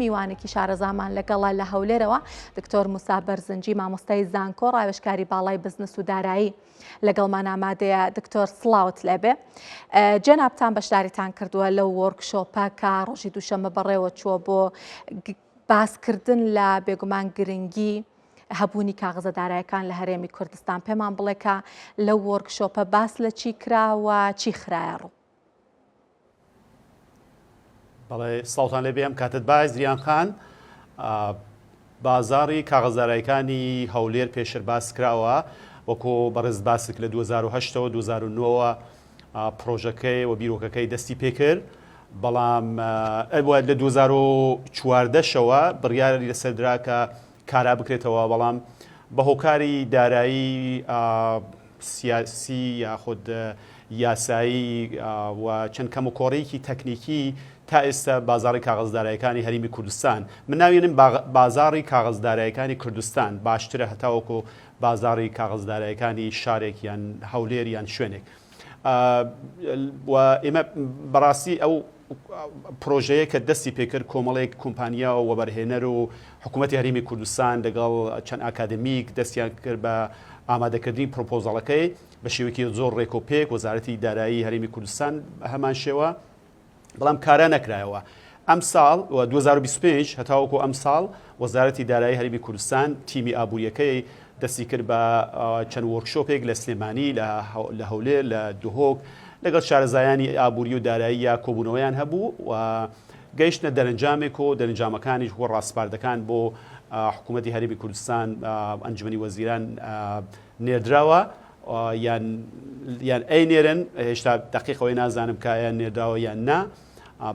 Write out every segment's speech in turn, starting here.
میوانێکی شارەزامان لەگەڵا لە هەولێرەوە دکتۆر موسا بەرزنجی مامۆستای زانکۆ ڕاوێژکاری باڵای بزنس و دارایی لەگەڵمان ئامادەیە. دکتۆر سڵاوت لێبێ. جەنابتان بەشداریتان کردووە لەو وەرکشۆپە کە ڕۆژی دووشەمە بەڕێوە چووە بۆ باسکردن لە بێگومان گرنگی هەبوونی کاغزە دارایەکان لە هەرێمی کوردستان. پێمان بڵێ کە لەو وەرکشۆپە باس لە چی کراوە، چی خرایە ڕوو؟ بەڵێ سڵاوتان لێبێ. ئەم کاتت باش زریان خان، بازاڕی کاغەزدارایەکانی هەولێر پێشتر باس کراوە وەکو بەڕێز باسک لە 2008ەوە 2009 پرۆژەکەی و بیرۆکەکەی دەستی پێکرد، بەڵام لە 2014شەوە بڕیاری لەسەردرا کە کارا بکرێتەوە، بەڵام بە هۆکاری دارایی سیاسی یاخود یاسایی و چەند کەم و کۆڕەیەکی تەکنیکی تا ئێستا بازاڕی کاغەزدارایەکانی هەرێمی کوردستان، من ناوێنم بازاڕی کاغەزدارایەکانی کوردستان باشترە هەتاوەکو بازاڕی کاغەزدارایەکانی شارێک یان هەولێر یان شوێنێک. و ئێمە بەڕاستی ئەو پرۆژەیە کە دەستی پێکرد کۆمەڵێک کۆمپانیا و وەبەرهێنەر و حکوومەتی هەرێمی کوردستان لەگەڵ چەند ئاکادمیک دەستیان کرد بە ئامادەکردنی پرۆپۆزەڵەکەی بە شێوەیەکی زۆر ڕێکۆپێک. وەزارەتی دارایی هەرێمی کوردستان هەمان شێوە، بەڵام کارە نەکرایەوە. ئەم ساڵ 2025 هەتاوەکو ئەم ساڵ وەزارەتی دارایی هەرێمی کوردستان تیمی ئابوووریەکەی دەستی کرد بە چەند وەرکشۆپێک لە سلێمانی، لە هەولێر، لە دوهۆک لەگەڵ شارەزایانی ئابووری و دارایی یا کۆبوونەوەیان هەبوو و گەیشتنە دەرەنجامێک و دەرەنجامەکانی وە ڕاستپاردەکان بۆ حکوومەتی هەرێمی کوردستان ئەنجومەنی وەزیران نێردراوە یان ئەینێرن. هێشتا دقیقەوەی نازانم کە یان نێردراوە یان نا،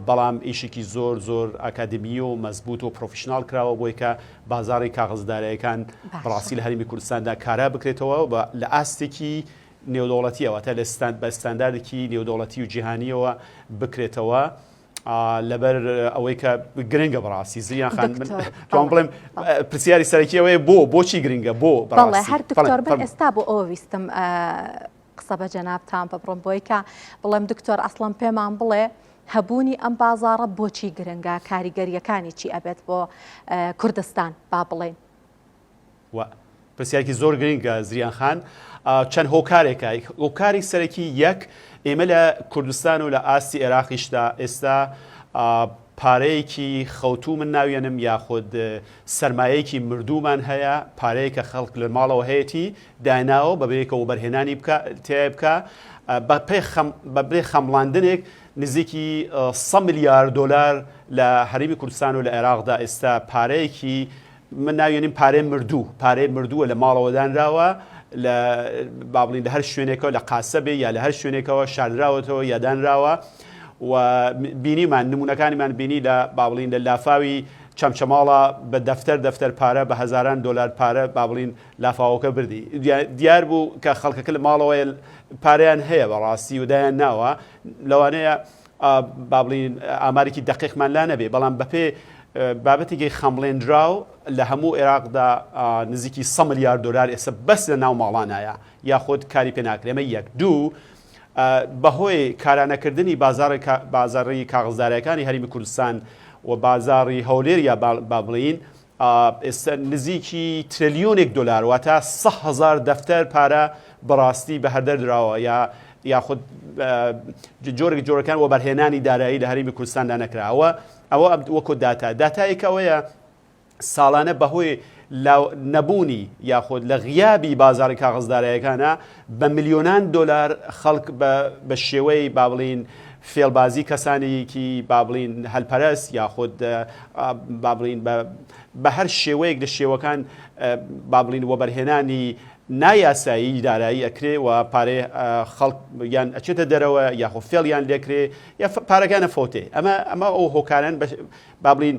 بەڵام ئیشێکی زۆر زۆر ئاکادمی و مەزبوط و پرۆفیشنال کراوە بۆی کە بازاڕی کاغەزدارایەکان بەڕاستی لە هەرێمی کوردستاندا کارا بکرێتەوە لە ئاستێکی نێودەوڵەتیەوە تا بە ستانداردێکی نێودەوڵەتی و جیهانیەوە بکرێتەوە، لەبەر ئەوەی کە گرنگە بەڕاستی. زریان خان توان بڵێم پرسیاری سەرەکیەوەی بۆچی گرنگە بۆ بەڵێ هەر دکتۆر بن ئێستا بۆ ئەوە ویستم قسە بە جەنابتان ببڕم بۆی کە بڵێم دکتۆر ئەسڵەن پێمان بڵێ هەبوونی ئەم بازاڕە بۆچی گرنگە، کاریگەریەکانی چی ئەبێت بۆ کوردستان با بڵێن؟ پرسیارێکی زۆر گرنگە زریان خان. چەند هۆکارێکە. هۆکاری سەرەکی یەک، ئێمە لە کوردستان و لە ئاستی عێراقیشدا ئێستا پارەیەکی خەوتوو من ناوێنم یاخود سەرمایەیەکی مردوومان هەیە، پارەیەکە خەڵک لە ماڵەوە هەیەی دایناوە بەبێکەوە بەرهێنانی تێ بکە بە بێ خەمڵاندنێک نزیکی 100 میلیارد دلار لە هەرێمی کوردستان و لە عێراقدا ئێستا پارەیەکی من ناوێنیم پارەی مردووە لە ماڵەوە دانراوە لە بابڵین لە هەر شوێنێکەوە لە قاسەبێ یا لە هەر شوێنێکەوە شاردراوەتەوە یا دانراوە و بینیمان نمونونەکانیمان بینی لە بابڵین لە لافاوی چەمچەماڵە بە دەفتەر پارە بە هەزاران دلار پارە بابڵین لافاوەکە بردی. دیار بوو کە خەڵکەکە لە ماڵەوە پارەیان هەیە بەڕاستی و دایان ناوە، لەوانەیە بابڵین ئامارێکی دقیقمان لا نەبێ، بەڵام بەپێ بابەتێکی خەمڵێنراو لە هەموو عێراقدا نزیکی 100 میلیارد دلار ئێستا بەس لە ناو ماڵانایە یاخود کاری پێ ناکرێ. ئەمە یەک. دوو، بەهۆی کارانەکردنی بازاڕی کاغەزدارایەکانی هەرێمی کوردستان و بازاڕی هەولێر یا با بڵین ئێستا نزیکی تریلیۆنێک دلار واتە 100,000 دەفتەر پارە بەڕاستی بە هەردەردراوە یاخود جۆرەکان و بەرهێنانی دارایی لە هەرێمی کوردستاندا نەکراوە. ئەوە وەکو داتایەکە ئەوەیە ساڵانە بەهۆی نەبوونی یاخود لە غیابی بازاڕی کاغەزدارایەکانە بە میلیۆنان دلار خەڵک بە شێوەی بابڵین فێڵبازی کەسانێکی بابڵین هەلپەرست یاخود بابڵین بە هەر شێوەیەک لە شێوەکان بابڵین وەبەرهێنانی نایاسایی دارایی ئەکرێ و پارێ خەڵک یان ئەچێتە دەرەوە یاخۆ فێڵیان لێکرێ یا پارەکانە فۆتێ. ئەمە ئەو هۆکاران بابڵین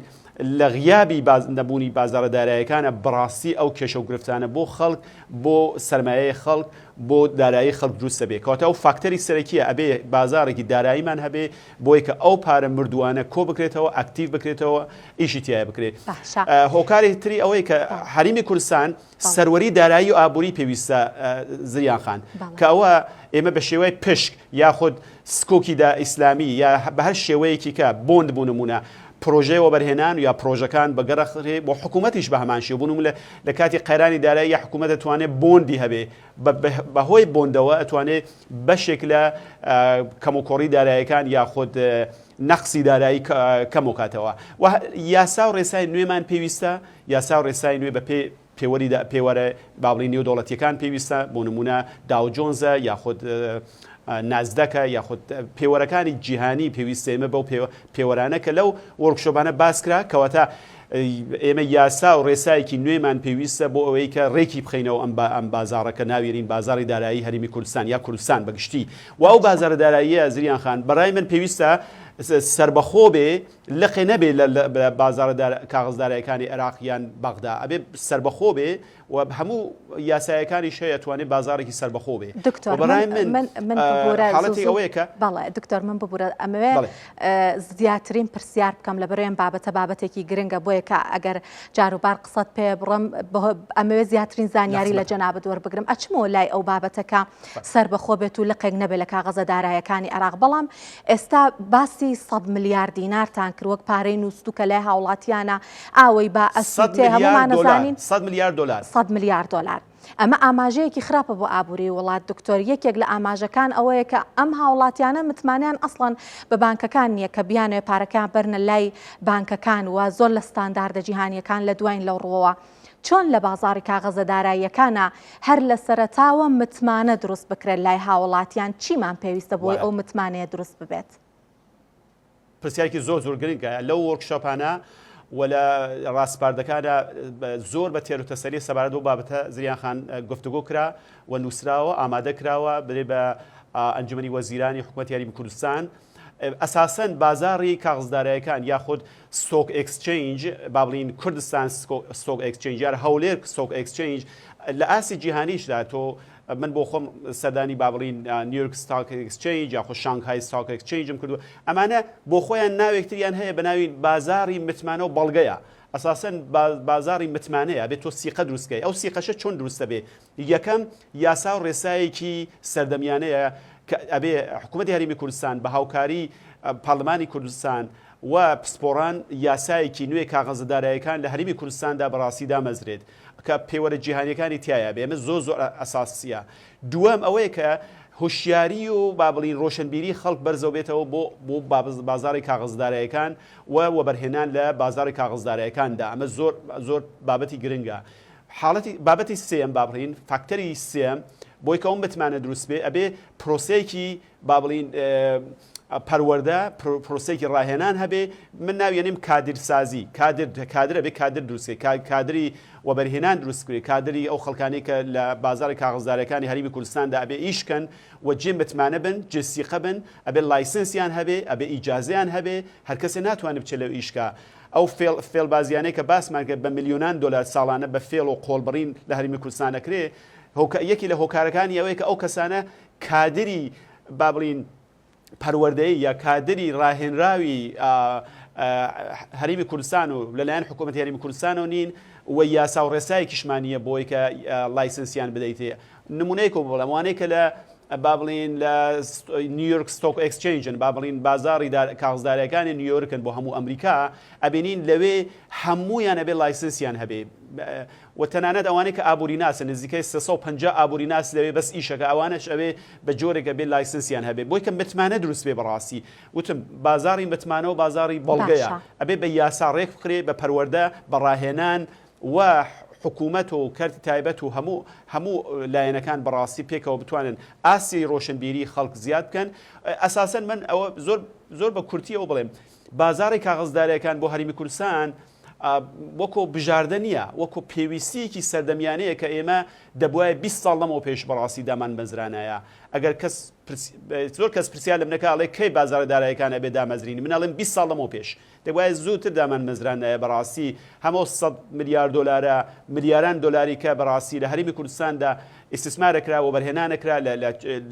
لە غیابی نەبوونی بازاڕەدارایەکانە بەڕاستی ئەو کێشە و گرفتانە بۆ خەڵک، بۆ سەرمایەی خەڵک، بۆ دارایی خەڵک دروستە بێ. کەواتە ئەو فاکتەری سەرەکیە ئەبێ بازارێکی داراییمان هەبێ بۆی کە ئەو پارە مردووانە کۆ بکرێتەوە، ئەکتیڤ بکرێتەوە، ئیشی تایە بکرێت. هۆکاری تری ئەوەی کە هەرێمی کوردستان سەروەری دارایی و ئابووری پێویستە زریان خان، کە ئەوە ئێمە بە شێوەی پشک یاخود سکۆکی دا ئیسلامی یا بە هەر شێوەیەکی کە بۆند بوو نمونە پرۆژەی وەبەرهێنان یا پرۆژەکان بەگەڕێ بۆ حکوومەتیش بە هەمانشی بوونم لە کاتی قەیرانی دارایی یا حکوومەت دەتوانێت بۆندی هەبێ بەهۆی بۆندەوە ئەتوانێت بەشێک لە کەموکۆڕی داراییەکان یاخود نەقسی دارایی کەم وکاتەوە و یاسا و ڕێسای نوێمان پێویستە یاسا و ڕێسای نوێ بە پێوەرە باڵی نێودەوڵەتیەکان پێویستە بۆ نمونە داو جۆنزە یاخود نازدەکە یاخود پێوەرەکانی جیهانی پێویستە ئێمە بەو پێوەرانە کە لەو وەرکشۆپانە باسکرا کەواتە ئێمە یاسا و ڕێسایەکی نوێمان پێویستە بۆ ئەوەی کە ڕێکی بخینەوە ئەم بازارەکە ناوێرین بازاری دارایی هەرێمی کوردستان یا کوردستان بەگشتی و ئەو بازارە داراییە زریان خان بەڕای من پێویستە سربەخۆ بێ لەقێ نەبێ لە بازارە کاغزدارایەکانی عێراقیان بەغدا ئەبێ سربەخۆ بێ و هەموو یاسایەکانی شەیە توانێت بازارێکی سربەخۆ بێ دکتۆر من حاڵەتی ئەوەیە کە بەڵێ دکتۆر من ببوورە ئەمەوێ زیاترین پرسیار بکەم لە بەرەوەی بابەتێکی گرنگە بۆیە کە ئەگەر جاروبار قسەت پێ بڕم ئەمەوێ زیاترین زانیاری لە جەنابەت وەربگرم ئەچمەوە لای ئەو بابەتەکە سربەخۆ بێت و لەقێک نەبێت لە کاغەزە دارایەکانی عێراق بەڵام ئێستا باسی 100 میلیارد دینارتان کرد وەک پارەی نووسوو کە لای هاوڵاتیانە ئاوەی با ئەسووتێ هەمومان نەزانین 100 میلیارد دلار 100 میلیارد دلار ئەمە ئاماژەیەکی خراپە بۆ ئابووری وڵات دکتۆر یەکێک لە ئاماژەکان ئەوەیە کە ئەم هاوڵاتیانە متمانیان ئەسڵەن بە بانکەکان نییە کە بیانێ پارەکان بەرنە لای بانکەکان و زۆر لە ستانداردە جیهانیەکان لە دوایین لەو ڕۆوە چۆن لە بازاری کاغەزە داراییەکانە هەر لە سەرەتاوە متمانە دروست بکرێت لای هاوڵاتیان چیمان پێویستە بۆی ئەو متمانەیە دروست ببێت پرسیارێکی زۆر گرنگە لەو وەرکشۆپانە و لە ڕاستپاردەکانە زۆر بە تێروتەسەری سەبارەت بۆ بابەتە زریان خان گفتوگۆ کرا و نووسراوە ئامادە کراوە برێ بە ئەنجومەنی وەزیرانی حکوومەتی یاریمی کوردستان ئەساسەن بازاری کاغزدارایەکان یاخود ستۆک ئەکسچێنج با بڵین کوردستان ستۆک ئەکسچێنج یار هەولێر ستۆک ئەکسچێنج لە ئاسی جیهانیشدا تۆ من بۆ خۆم سەردانی با بڵین نیویۆرک ستۆک ئەکسچێنج یاخود شانگهای ستۆک ئەکسچێنجم کردو ئەمانە بۆ خۆیان ناوێکتریان هەیە بە ناوی بازاری متمانە و بەڵگەیە ئەساسەن بازاری متمانەیە بێت تۆ سیقە دروستکەی ئەو سیقەشە چۆن دروستە بێ یەکەم یاسا و ڕێسایەکی سەردەمیانەیە ئەبێ حکوومەتی هەرێمی کوردستان بە هاوکاری پارلمانی کوردستان و پسپۆران یاسایەکی نوێ کاغەزەدارایەکان لە هەرێمی کوردستاندا بەڕاستی دامەزرێت کە پێوەرە جیهانیەکانی تایە بێ ئەمە زۆر ئەساسیە دووەم ئەوەیە کە هوشیاری و با بڵین ڕۆشنبیری خەڵک بەرزەوە بێتەوە بۆ بازاری کاغزدارایەکان و وەبەرهێنان لە بازاری کاغزدارایەکاندا ئەمە زۆر بابەتی گرنگە بابەتی سێم با بڵین فاکتەری سێم بۆی کە ئەوم بتمانە دروست بێ ئەبێ پرۆسەیەکی با بڵین پەروەردە پرۆسەیەکی ڕاهێنان هەبێ من ناوێنیم کادرسازی کادرە بێ کادر دروستکەی کادری وەبەرهێنان دروستکرێ کادری ئەو خەڵکانەی کە لە بازاری کاغزدارەکانی هەرێمی کوردستاندا ئەبێ ئیشکەن و جێ متمانە بن جسیقە بن ئەبێ لایسنسیان هەبێ ئەبێ ئیجازەیان هەبێ هەر کەسێ ناتوانێت بچێت لەو ئیشکە ئەو فێڵبازیانەی کە باسمان کرد بە میلیۆنان دلار ساڵانە بە فێڵ و قۆڵبڕین لە هەرێمی کوردستان دەکرێ یەکی لە هۆکارەکانی ئەوەیە کە ئەو کەسانە کادری با بڵین پەروەردەیی یا کادری ڕاهێنراوی هەرێمی کوردستان و لەلایەن حکوومەتی هەرێمی کوردستانەوە نین و یاسا و ڕێسایەکیشمانیە بۆی کە لایسنسیان بدەیتێ نمونەیەک بۆ بڵێم وانەیە کە لە با بڵین لە نیویۆرک ستۆک ئەکسچێنجن با بڵین بازاری کاغزدارەکانی نیویۆرکن بۆ هەموو ئەمریکا ئەبینین لەوێ هەموویان ئەبێ لایسنسیان هەبێ و تەنانەت ئەوانەی کە ئابووری ناسن نزیکەی 350 ئابووری ناس لەوێ بەس ئیشەکە ئەوانش ئەوێ بە جۆرێکە بێ لایسنسیان هەبێ بۆی کە متمانە دروست بێ بەڕاستی وتم بازاری متمانە و بازاری بەڵگەیە ئەبێ بە یاسا ڕێک بکرێ بە پەروەردە بە ڕاهێنان و حکوومەت و کارتی تایبەت و هەموو لایەنەکان بەڕاستی پێکەوە بتوانن ئاسی ڕۆشنبیری خەڵک زیاد بکەن ئەساسەن من ئەوە زۆر بە کورتی ئەو بڵێم بازاری کاغزدارەکان بۆ هەرێمی کوردستان وەکو بژاردە نییە وەکو پێویستیەکی سەردەمیانەیە کە ئێمە دەبوایە 20 ساڵ لەمەوە پێش بەڕاستی دامان بەزرانایە ئەگەر زۆر کەس پرسیار لە منەکەڵێ کەی بازارە دارایەکانە بێ دامەزرینی منەڵێن 20 ساڵ لەمەوە پێش دەبوایە زووتر دامان مەزرانایە بەڕاستی هەموو 100 میلیارد دلارە میلیاران دلاری کە بەڕاستی لە هەرێمی کوردستاندا ئیسtisمارەکرا و بەرهێنانەکرا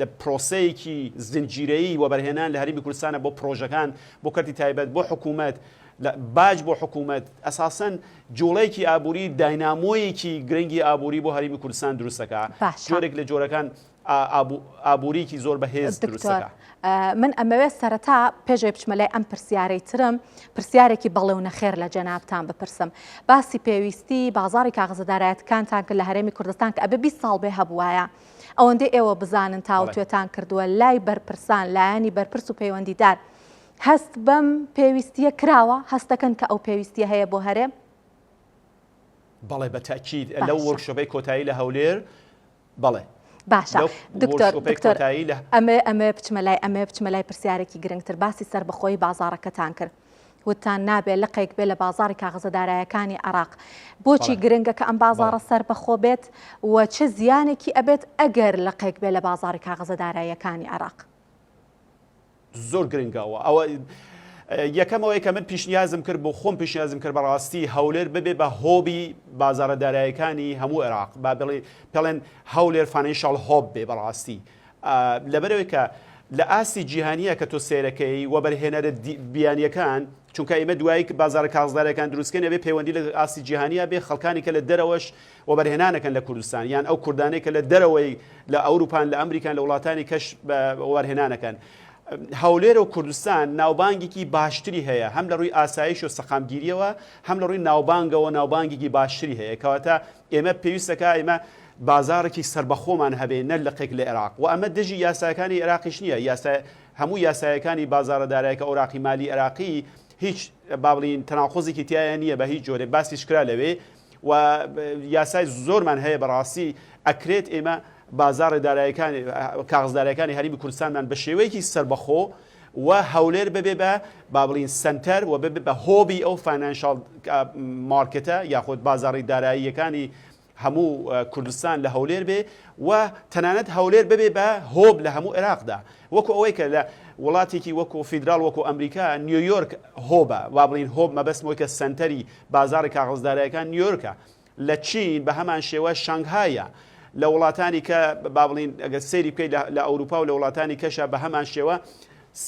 لە پرۆسەیەکی زنجیرەیی و بەرهێنان لە هەرێمی کوردستانە بۆ پرۆژەکان بۆ کارتی تایبەت بۆ حکوومەت باج بۆ حکوومەت ئەساسەن جوڵەیەکی ئابووری داینامۆیەکی گرنگی ئابووری بۆ هەرێمی کوردستان دروستەکە جۆرێک لە جۆرەکان ئابووریکی زۆر بەهێز دروستەکە. من ئەمەوێت سەرەتا پێشێ بچمە لای ئەم پرسیارەی ترم پرسیارێکی بەڵێ و نەخێر لە جەنابتان بپرسم باسی پێویستی بازاری کاغزەدارایەتەکانتان کرد لە هەرێمی کوردستان کە ئەبێ 20 ساڵ بێ هەبوایە ئەوەندەی ئێوە بزانن تاوتوێتان کردووە لای بەرپرسان لایەنی بەرپرس و پەیوەندیدار هەست بەم پێویستیە کراوە هەستەکەن کە ئەو پێویستیە هەیە بۆ هەرێم؟ بەڵێ بەتاکید لەو وەرکشۆپەی کۆتایی لە هەولێر بەڵێ. باشە دکتۆر ئەمە بچمە لای پرسیارێکی گرنگتر باسی سربەخۆی بازارەکەتان کرد وتان نابێت لقێک بێت لە بازاری کاغزەدارایەکانی عێراق بۆچی گرنگە کە ئەم بازارە سربەخۆ بێت و چه زیانێکی ئەبێت ئەگەر لقێک بێت لە بازاری کاغزەدارایەکانی عێراق؟ زۆر گرنگەوە ئەوە یەکەمەوەی کە من پیشنیازم کرد بۆ خۆم پیشنیازم کرد بەڕاستی هەولێر ببێ بە هۆبی بازارەدارایەکانی هەموو عێراق با پێڵێن هەولێر فاینانشال هۆب بێ بەڕاستی لەبەرەوەی کە لە ئاسی جیهانیە کە تۆ سێرەکەی وەبەرهێنەرە بیانیەکان چونکە ئێمە دوایی بازارە کاغزدارەکان دروستکەن ئەبێ پەیوەندی لە ئاسی جیهانیە بێ خەڵکانی کە لە دەرەوەش وەبەرهێنانەکەن لە کوردستان یان ئەو کوردانەی کە لە دەرەوەی لە ئەوروپان لە ئەمریکان لە وڵاتانی کەش وەبەرهێنانەکەن. هەولێر و کوردستان ناوبانگێکی باشتری هەیە هەم لە ڕووی ئاسایش و سەقامگیریەوە هەم لە ڕووی ناوبانگەوە ناوبانگێکی باشتری هەیە کەواتە ئێمە پێویستەکە ئێمە بازارێکی سربەخۆمان هەبێ نە لەقێک لە عێراق و ئەمە دژی یاساکانی عێراقیش نییە هەموو یاسایەکانی بازارەدارایەکە ئۆراقی مالی عێراقی هیچ بابڵین تەناقۆزێکی تایە نییە بە هیچ جۆرێ باسیش کرا لەوێ و یاسای زۆرمان هەیە بەڕاستی ئەکرێت ئێمە بازارەدارایەکانی کاغزدارەکانی هەرێمی کوردستانمان بە شێوەیەکی سربەخۆ و هەولێر ببێ بە بابڵین سنتەر و ببێ بە هۆبی ئەو فاینانشال مارکتە یاخود بازاری داراییەکانی هەموو کوردستان لە هەولێر بێ و تەنانەت هەولێر ببێ بە هۆب لە هەموو عێراقدا وەکو ئەوەی کە لە وڵاتێکی وەکو فیدرال وەکو ئەمریکا نیویۆرک هۆبە وابڵین هۆب مەبەستمەوەی کە سنتەری بازاری کاغزدارایەکان نیویۆرکە لە چین بە هەمان شێوە شانگهایە لە وڵاتانی کە بابڵین ئەگە سەیری بکەیت لە ئەوروپا و لە وڵاتانی کەشە بە هەمان شێوە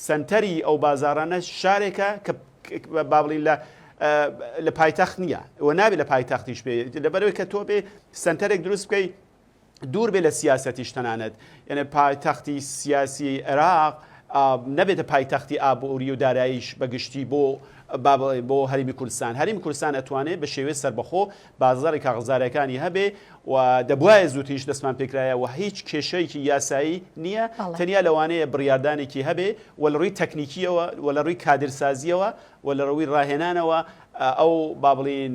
سنتەری ئەو بازارانە شارێکە کە بابڵین لە پایتەخت نییە و نابێت لە پایتەختیش بێ لەبەرەوەی کە تۆ بێ سنتەرێک دروست بکەی دوور بێ لە سیاسەتیش تەنانەت یعنی پایتەختی سیاسی عێراق نەبێتە پایتەختی ئابووری و داراییش بەگشتی بۆ هەرێمی کوردستان ئەتوانێت بە شێوەیە سربەخۆ بازاری کاغزدارەکانی هەبێ و دەبوایە زووتیش دەستمان پێکرایە و هیچ کێشەیەکی یاسایی نییە تەنیا لەوانەیە بڕیاردانێکی هەبێ و لە ڕووی تەکنیکیەوە و لە ڕووی کادرسازیەوە و لە ڕووی ڕاهێنانەوە ئەو بابڵین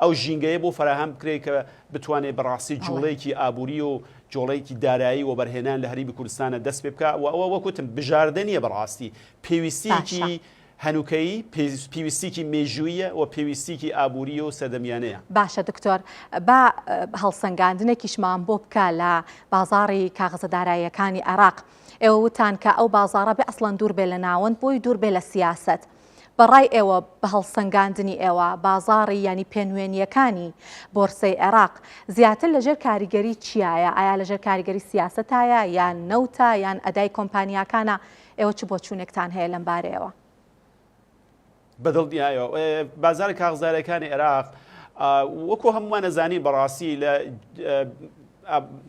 ئەو ژینگەیە بۆ فراهەم بکرێت کە بتوانێت بەڕاستی جوڵەیەکی ئابووری و جۆڵەیەکی دارایی و بەرهێنان لە هەرێمی کوردستانە دەست پێ بکە و ئەوە وەکوتم بژاردە نیە بەڕاستی پێویستیکی هەنووکەیی پێویستیکی مێژوویە و پێویستیکی ئابووری و سەردەمیانەیە. باشە دکتۆر با هەڵسەنگاندنێکیشمان بۆ بکە لە بازاری کاغزەداراییەکانی عێراق ئێوە وتان کە ئەو بازارە بێ ئەسڵەن دوور بێ لە ناوەند بۆی دوور بێ لە سیاست بەڕای ئێوە بە هەڵسەنگاندنی ئێوە بازاری ینی پێنوێنیەکانی بۆرسەی عێراق زیاتر لەژێر کاریگەری چیایە؟ ئایا لەژێر کاریگەری سیاستایە یان نەوتە یان ئەدای کۆمپانیاکانە؟ ئێوە چ بۆ چوونێکتان هەیە لەم بارەیەوە؟ بەدڵنیایە بازاری کاغزدارەکانی عێراق وەکو هەمووان نەزانی بەڕاستی لە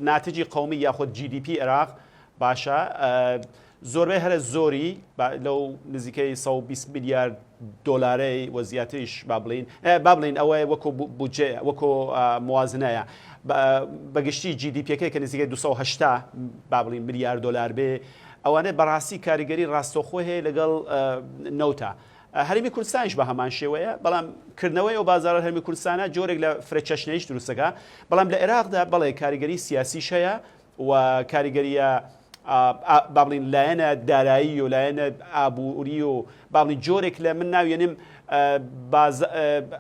ناتجی قومی یاخود GDP عێراق باشە زۆربەی هەرە زۆری لەو نزیکەی 120 میلیارد دۆلارەی وە زیاتریش بابڵین ئەوەیە وەکو بودجێ وەکو موازنەیە بەگشتی GDPەکەی کە نزیکەی 280 بابڵین میلیارد دۆلار بێ ئەوانە بەڕاستی کاریگەری ڕاستەوخۆ هەیە لەگەڵ نەوتە. هەرێمی کوردستانیش بە هەمان شێوەیە بەڵام کردنەوەی ئەو بازارە هەرێمی کوردستانە جۆرێک لە فرەچەشنەیش دروستەکە بەڵام لە عێراقدا بەڵێ کاریگەری سیاسیش هەیە و کاریگەریە بابڵین لایەنە دارایی و لایەنە ئابووری و بابڵین جۆرێک لە من ناوێنم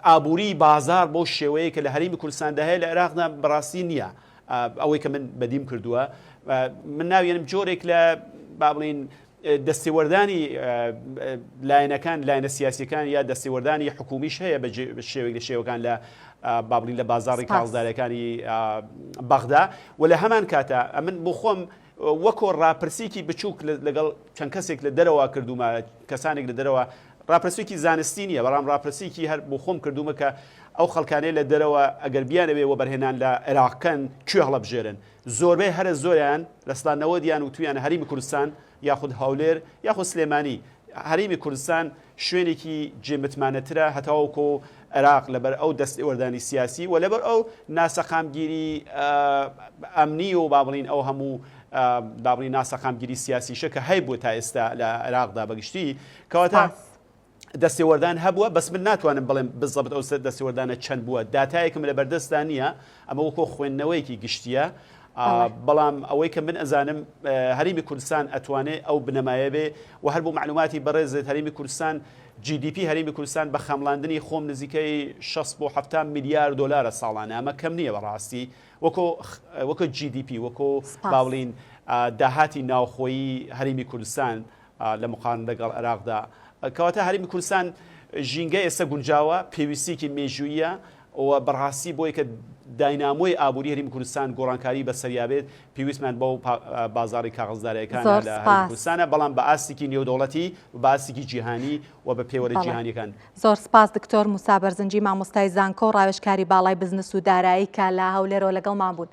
ئابووری بازار بۆ شێوەیە کە لە هەرێمی کوردستاندا هەیە لە عێراقدا بەڕاستی نییە ئەوەی کە من بەدیم کردووە من ناوێنم جۆرێک لە بابڵین دەستێوەردانی لایەنەکان لایەنە سیاسیەکان یا دەستێوەردانی حکومیش هەیە بە شێوەیەک لە شێوەکان لە بابڵین لە بازاری کاغزدارەکانی بەغدا و لە هەمان کاتە من بۆ خۆم وەکۆ ڕاپرسیکی بچووک لەگەڵ چەند کەسێک لە دەرەوە کردومە کەسانێک لە دەرەوە ڕاپرسێکی زانستی نیە، بەڵام ڕاپرسێکی هەر بۆ خۆم کردومە کە ئەو خەڵکانەی لە دەرەوە ئەگەر بیانەوێ وە بەرهێنان لە عێراقکەن کوێ هەڵەبژێرن. زۆربەی هەرە زۆریان لە سڵانەوە دییان و تویان هەریمی کوردستان یاخود هەولێر یاخود سلێمانی. هەریمی کوردستان شوێنێکی جێمتمانەترە هەتاوەکو عێراق لەبەر ئەو دەستێوەردانی سیاسی و لەبەر ئەو ناسەقامگیری ئەمنی و با بڵین ئەو هەموو دابڵی ناسەقامگیری سیاسیشە کە هەی بوو تا ئێستا لە عێراقدا بەگشتی کەواتە دەستێوەردان هەبووە، بەس من ناتوانم بڵێم بزەبت ئەو دەستێوەردانە چەند بووە. داتایەکم لە بەردەستان نییە، ئەمە وەکۆ خوێندنەوەیەکی گشتیە. بەڵام ئەوەی کە من ئەزانم هەریمی کوردستان ئەتوانێت ئەو بنەمایە بێ و هەر بۆ معلوماتی بەڕێزێت هەریمی کوردستان GDP هەریمی کوردستان بە خەمڵاندنی خۆم نزیکەی 6 بۆ 7 میلیارد دلار ساڵانە، ئەمە کەم نییە بەڕاستی وەکو GDP وەکو باوڵین داهاتی ناوخۆیی هەریمی کوردستان لە مقارنە لەگەڵ عێراقدا. کەواتە هەریمی کوردستان ژینگە ئێستا گونجاوە پێویستیکی مێژوویە و بەڕاستی بۆی کە داینامۆی ئابووری هەریمی کوردستان گۆڕانکاری بەسەریابێت پێویستمان بۆ بازاری کاغەزدارەکان لە هەریمی کوردستانە، بەڵام بە ئاستێکی نێودەوڵەتی و بە ئاستێکی جیهانی و بە پێوەرە جیهانیەکان. زۆر سپاس دکتۆر موسا بەرزنجی مامۆستای زانکۆ ڕاوێژکاری باڵای بزنس و دارایی کە لە هەولێرەوە لەگەڵمان بوون.